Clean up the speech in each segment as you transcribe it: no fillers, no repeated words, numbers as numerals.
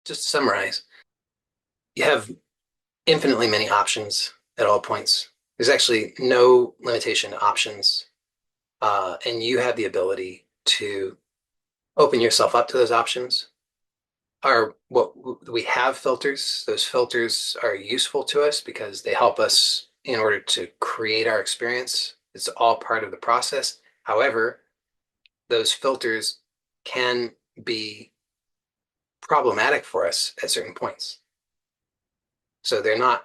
just to summarize, you have infinitely many options at all points. There's actually no limitation to options, and you have the ability to open yourself up to those options. Are what we have filters. Those filters are useful to us because they help us in order to create our experience. It's all part of the process. However, those filters can be problematic for us at certain points. So they're not,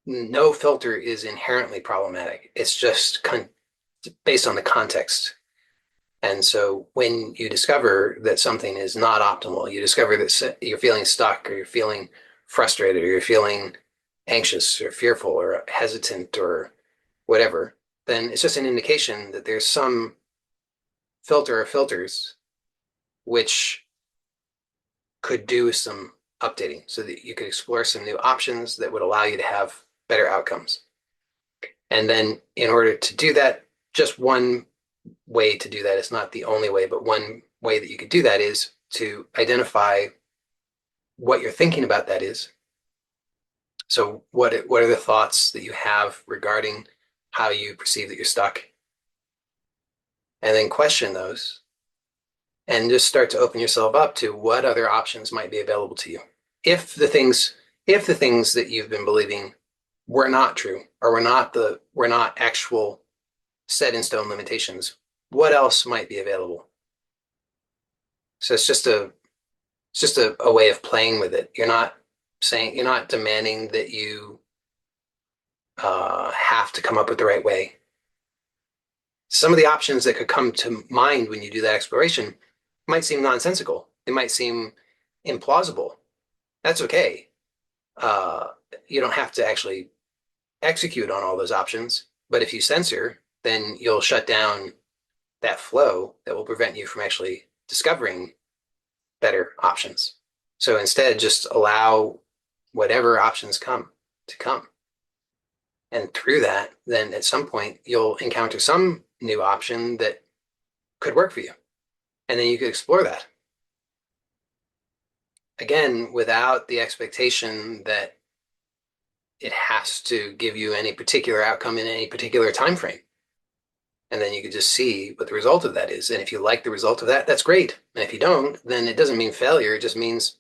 no filter is inherently problematic. It's just based on the context. And so when you discover that something is not optimal, you discover that you're feeling stuck or you're feeling frustrated or you're feeling anxious or fearful or hesitant or whatever, then it's just an indication that there's some filter or filters which could do some updating so that you could explore some new options that would allow you to have better outcomes. And then in order to do that, just one way to do that, it's not the only way, but one way that you could do that is to identify what you're thinking about that is. So what are the thoughts that you have regarding how you perceive that you're stuck? And then question those and just start to open yourself up to what other options might be available to you. If the things that you've been believing were not true or were not actual set in stone limitations, what else might be available? So it's just a way of playing with it. You're not demanding that you have to come up with the right way. Some of the options that could come to mind when you do that exploration might seem nonsensical. It might seem implausible. That's okay. Uh, you don't have to actually execute on all those options. But if you censor, then you'll shut down that flow that will prevent you from actually discovering better options. So instead, just allow whatever options come to come. And through that, then at some point, you'll encounter some new option that could work for you. And then you could explore that. Again, without the expectation that it has to give you any particular outcome in any particular time frame. And then you could just see what the result of that is. And if you like the result of that, that's great. And if you don't, then it doesn't mean failure. It just means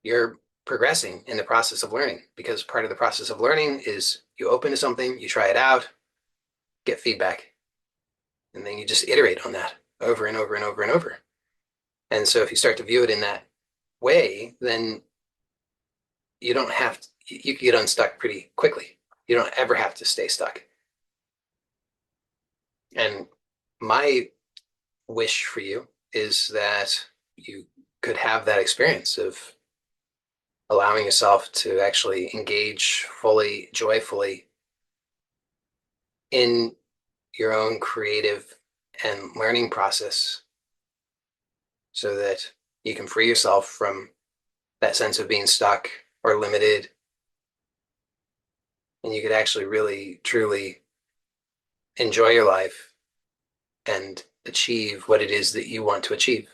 you're progressing in the process of learning, because part of the process of learning is you open to something, you try it out, get feedback, and then you just iterate on that over and over and over and over. And so if you start to view it in that way, then you don't have to, you can get unstuck pretty quickly. You don't ever have to stay stuck. And my wish for you is that you could have that experience of allowing yourself to actually engage fully, joyfully in your own creative and learning process so that you can free yourself from that sense of being stuck or limited. And you could actually really, truly enjoy your life and achieve what it is that you want to achieve.